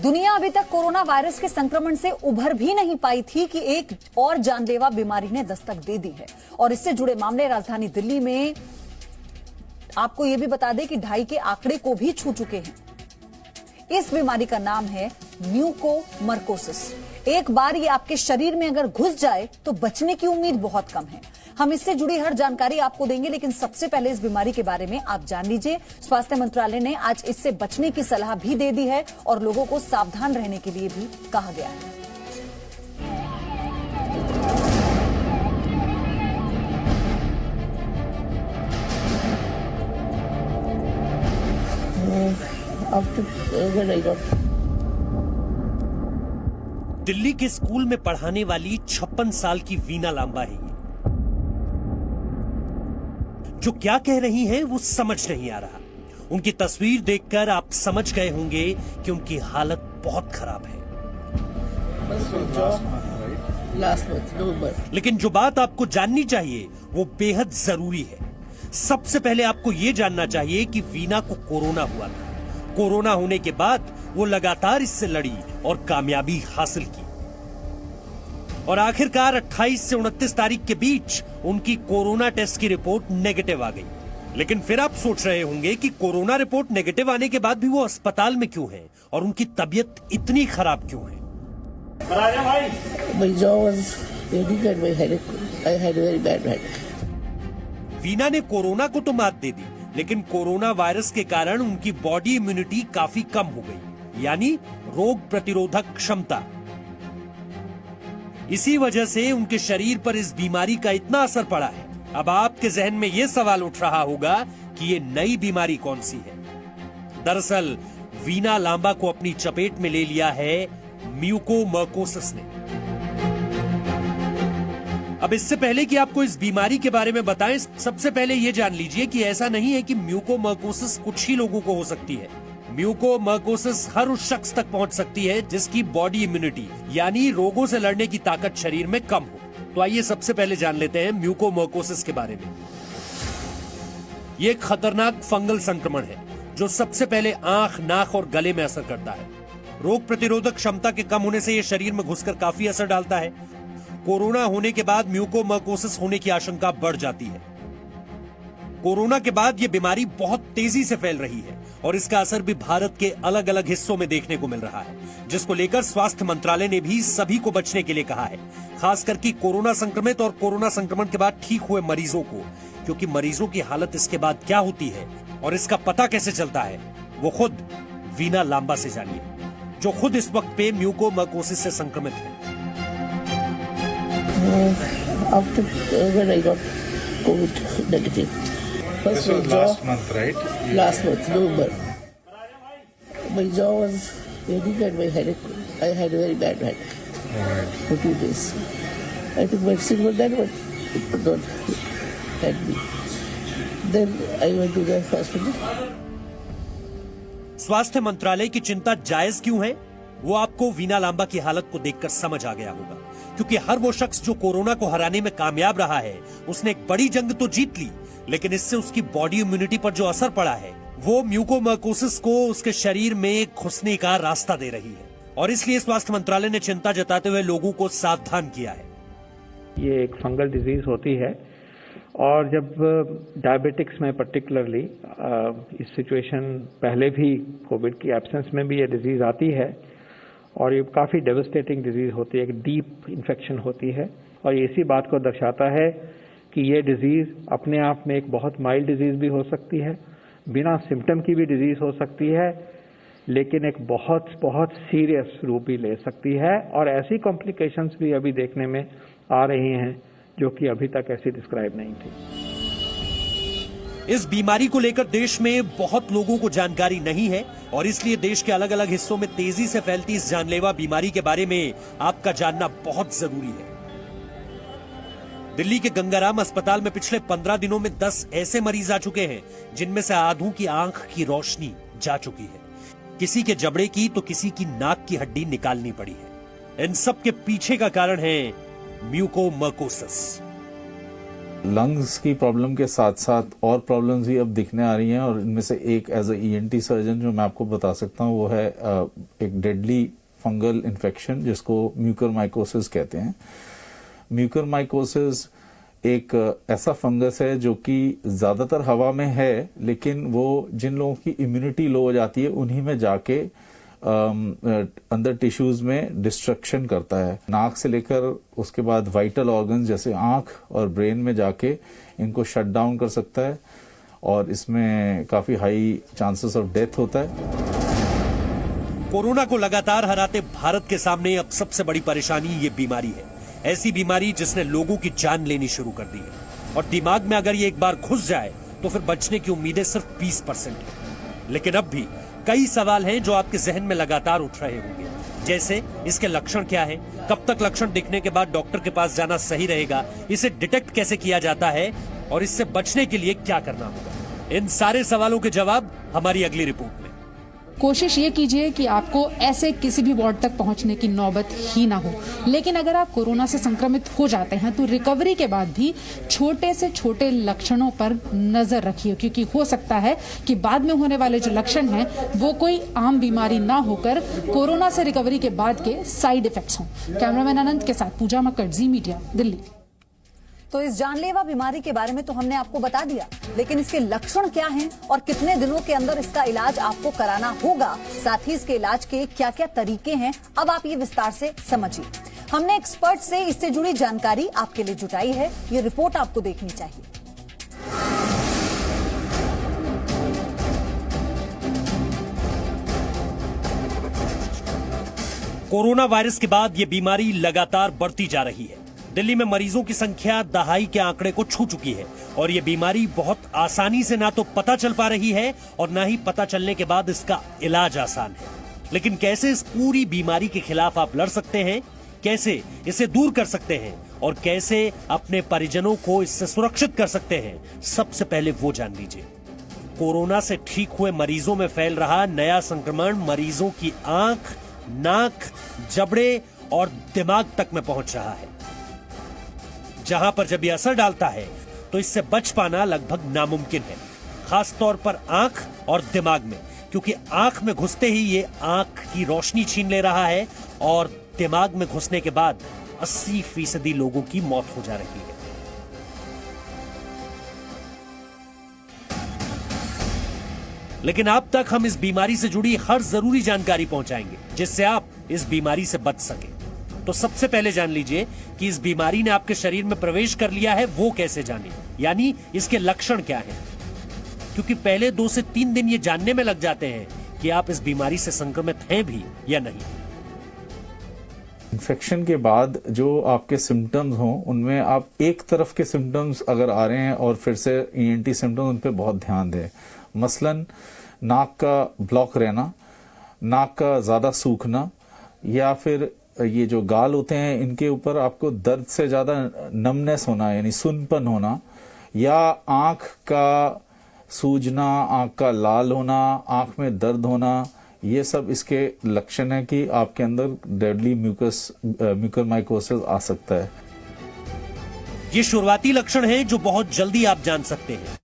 दुनिया अभी तक कोरोना वायरस के संक्रमण से उभर भी नहीं पाई थी कि एक और जानलेवा बीमारी ने दस्तक दे दी है। और इससे जुड़े मामले राजधानी दिल्ली में आपको यह भी बता दें कि 2.5 के आंकड़े को भी छू चुके हैं। इस बीमारी का नाम है म्यूकोमर्कोसिस। एक बार ये आपके शरीर में अगर घुस जाए तो बचने की उम्मीद बहुत कम है। हम इससे जुड़ी हर जानकारी आपको देंगे, लेकिन सबसे पहले इस बीमारी के बारे में आप जान लीजिए। स्वास्थ्य मंत्रालय ने आज इससे बचने की सलाह भी दे दी है और लोगों को सावधान रहने के लिए भी कहा गया है। दिल्ली के स्कूल में पढ़ाने वाली 56 साल की वीना लांबा है ये। जो क्या कह रही हैं वो समझ नहीं आ रहा। उनकी तस्वीर देखकर आप समझ गए होंगे कि उनकी हालत बहुत खराब है। लेकिन जो बात आपको जाननी चाहिए वो बेहद जरूरी है। सबसे पहले आपको ये जानना चाहिए कि वीना को कोरोना हुआ था। कोरोना होने के बाद वो लगातार इससे लड़ी और कामयाबी हासिल की और आखिरकार 28 से 29 तारीख के बीच उनकी कोरोना टेस्ट की रिपोर्ट नेगेटिव आ गई। लेकिन फिर आप सोच रहे होंगे कि कोरोना रिपोर्ट नेगेटिव आने के बाद भी वो अस्पताल में क्यों है और उनकी तबीयत इतनी खराब क्यों है। वीना ने कोरोना को तो मात दे दी, लेकिन कोरोना वायरस के कारण उनकी बॉडी इम्यूनिटी काफी कम हो गई, यानी रोग प्रतिरोधक क्षमता। इसी वजह से उनके शरीर पर इस बीमारी का इतना असर पड़ा है। अब आपके जहन में यह सवाल उठ रहा होगा कि ये नई बीमारी कौन सी है। दरअसल वीना लांबा को अपनी चपेट में ले लिया है म्यूकोमर्कोसिस ने। अब इससे पहले कि आपको इस बीमारी के बारे में बताएं, सबसे पहले यह जान लीजिए कि ऐसा नहीं है कि म्यूकोमर्कोसिस कुछ ही लोगों को हो सकती है। म्यूकोमर्कोसिस हर उस शख्स तक पहुंच सकती है जिसकी बॉडी इम्यूनिटी यानी रोगों से लड़ने की ताकत शरीर में कम हो। तो आइए सबसे पहले जान लेते हैं म्यूकोमर्कोसिस के बारे में। ये एक खतरनाक फंगल संक्रमण है जो सबसे पहले आंख, नाक और गले में असर करता है। रोग प्रतिरोधक क्षमता के कम होने से यह शरीर में घुसकर काफी असर डालता है। कोरोना होने के बाद म्यूकोमर्कोसिस होने की आशंका बढ़ जाती है। कोरोना के बाद यह बीमारी बहुत तेजी से फैल रही है और इसका असर भी भारत के अलग अलग हिस्सों में देखने को मिल रहा है, जिसको लेकर स्वास्थ्य मंत्रालय ने भी सभी को बचने के लिए कहा है, खासकर कि कोरोना संक्रमित और कोरोना संक्रमण के बाद ठीक हुए मरीजों को, क्योंकि मरीजों की हालत इसके बाद क्या होती है और इसका पता कैसे चलता है वो खुद वीना लांबा से जानिए, जो खुद इस वक्त पे म्यूकोमर्कोसिस से संक्रमित है। After when I got COVID negative. This was last month, right? Last month, November. My jaw was aching and my headache. I had a very bad headache for 2 days. I took medicine for that, but it could not help me. Then I went to the hospital. स्वास्थ्य मंत्रालय की चिंता जायज क्यों है वो आपको वीना लांबा की हालत को देखकर समझ आ गया होगा, क्योंकि हर वो शख्स जो कोरोना को हराने में कामयाब रहा है उसने एक बड़ी जंग तो जीत ली, लेकिन इससे उसकी बॉडी इम्यूनिटी पर जो असर पड़ा है वो म्यूकोमर्कोसिस को उसके शरीर में घुसने का रास्ता दे रही है। और इसलिए स्वास्थ्य मंत्रालय ने चिंता जताते हुए लोगों को सावधान किया है। ये एक फंगल डिजीज होती है और जब डायबिटिक्स में पर्टिकुलरली इस सिचुएशन पहले भी कोविड की एब्सेंस में भी ये डिजीज आती है और ये काफ़ी डेवस्टेटिंग डिजीज होती है, एक डीप इन्फेक्शन होती है और ये इसी बात को दर्शाता है कि ये डिजीज अपने आप में एक बहुत माइल्ड डिजीज भी हो सकती है, बिना सिम्टम की भी डिजीज हो सकती है, लेकिन एक बहुत बहुत सीरियस रूप भी ले सकती है और ऐसी कॉम्प्लिकेशंस भी अभी देखने में आ रही हैं जो कि अभी तक ऐसी डिस्क्राइब नहीं थी। इस बीमारी को लेकर देश में बहुत लोगों को जानकारी नहीं है और इसलिए देश के अलग अलग हिस्सों में तेजी से फैलती इस जानलेवा बीमारी के बारे में आपका जानना बहुत जरूरी है। दिल्ली के गंगाराम अस्पताल में पिछले 15 दिनों में 10 ऐसे मरीज आ चुके हैं जिनमें से आधों की आंख की रोशनी जा चुकी है, किसी के जबड़े की तो किसी की नाक की हड्डी निकालनी पड़ी है। इन सब के पीछे का कारण है म्यूकोमर्कोसिस। लंग्स की प्रॉब्लम के साथ साथ और प्रॉब्लम्स भी अब दिखने आ रही हैं, और इनमें से एक एज ए ENT सर्जन जो मैं आपको बता सकता हूँ वो है एक डेडली फंगल इन्फेक्शन जिसको म्यूकरमाइकोसिस कहते हैं। म्यूकरमाइकोसिस एक ऐसा फंगस है जो कि ज्यादातर हवा में है, लेकिन वो जिन लोगों की इम्यूनिटी लो हो जाती है उन्हीं में जाके अंदर टिश्यूज में डिस्ट्रक्शन करता है। नाक से लेकर उसके बाद वाइटल ऑर्गन्स जैसे आंख और ब्रेन में जाके इनको शट डाउन कर सकता है, और इसमें काफी हाई चांसेस ऑफ डेथ होता है। कोरोना को लगातार हराते भारत के सामने अब सबसे बड़ी परेशानी ये बीमारी है। ऐसी बीमारी जिसने लोगों की जान लेनी शुरू कर दी है, और दिमाग में अगर ये एक बार घुस जाए तो फिर बचने की उम्मीदें सिर्फ 20% है। लेकिन अब भी कई सवाल हैं जो आपके जहन में लगातार उठ रहे होंगे, जैसे इसके लक्षण क्या हैं, कब तक लक्षण दिखने के बाद डॉक्टर के पास जाना सही रहेगा, इसे डिटेक्ट कैसे किया जाता है, और इससे बचने के लिए क्या करना होगा। इन सारे सवालों के जवाब हमारी अगली रिपोर्ट में। कोशिश ये कीजिए कि आपको ऐसे किसी भी वार्ड तक पहुंचने की नौबत ही ना हो। लेकिन अगर आप कोरोना से संक्रमित हो जाते हैं तो रिकवरी के बाद भी छोटे से छोटे लक्षणों पर नजर रखिए, क्योंकि हो सकता है कि बाद में होने वाले जो लक्षण हैं वो कोई आम बीमारी ना होकर कोरोना से रिकवरी के बाद के साइड इफेक्ट्स हों। कैमरामैन अनंत के साथ पूजा मक्कड़, जी मीडिया, दिल्ली। तो इस जानलेवा बीमारी के बारे में तो हमने आपको बता दिया, लेकिन इसके लक्षण क्या हैं और कितने दिनों के अंदर इसका इलाज आपको कराना होगा, साथ ही इसके इलाज के क्या क्या तरीके हैं, अब आप ये विस्तार से समझिए। हमने एक्सपर्ट से इससे जुड़ी जानकारी आपके लिए जुटाई है, ये रिपोर्ट आपको देखनी चाहिए। कोरोना वायरस के बाद ये बीमारी लगातार बढ़ती जा रही है। दिल्ली में मरीजों की संख्या दहाई के आंकड़े को छू चुकी है, और ये बीमारी बहुत आसानी से ना तो पता चल पा रही है और ना ही पता चलने के बाद इसका इलाज आसान है। लेकिन कैसे इस पूरी बीमारी के खिलाफ आप लड़ सकते हैं, कैसे इसे दूर कर सकते हैं, और कैसे अपने परिजनों को इससे सुरक्षित कर सकते हैं, सबसे पहले वो जान लीजिए। कोरोना से ठीक हुए मरीजों में फैल रहा नया संक्रमण मरीजों की आंख, नाक, जबड़े और दिमाग तक में पहुंच रहा है, जहां पर जब ये असर डालता है तो इससे बच पाना लगभग नामुमकिन है, खास तौर पर आंख और दिमाग में, क्योंकि आंख में घुसते ही ये आंख की रोशनी छीन ले रहा है, और दिमाग में घुसने के बाद 80% लोगों की मौत हो जा रही है। लेकिन अब तक हम इस बीमारी से जुड़ी हर जरूरी जानकारी पहुंचाएंगे जिससे आप इस बीमारी से बच सके। तो सबसे पहले जान लीजिए कि इस बीमारी ने आपके शरीर में प्रवेश कर लिया है वो कैसे जाने, यानी इसके लक्षण क्या हैं, क्योंकि पहले 2 से 3 दिन ये जानने में लग जाते हैं कि आप इस बीमारी से संक्रमित हैं भी या नहीं। इन्फेक्शन के बाद जो आपके सिम्टम्स हों उनमें आप एक तरफ के सिम्टम्स अगर आ रहे हैं और फिर से ENT सिम्टम्स, उन पे बहुत ध्यान दें। मसलन नाक का ब्लॉक रहना, नाक का ज्यादा सूखना, या फिर ये जो गाल होते हैं इनके ऊपर आपको दर्द से ज्यादा नमनेस होना यानी सुनपन होना, या आंख का सूजना, आंख का लाल होना, आंख में दर्द होना, ये सब इसके लक्षण है कि आपके अंदर डेडली म्यूकरमाइकोसिस आ सकता है। ये शुरुआती लक्षण हैं जो बहुत जल्दी आप जान सकते हैं।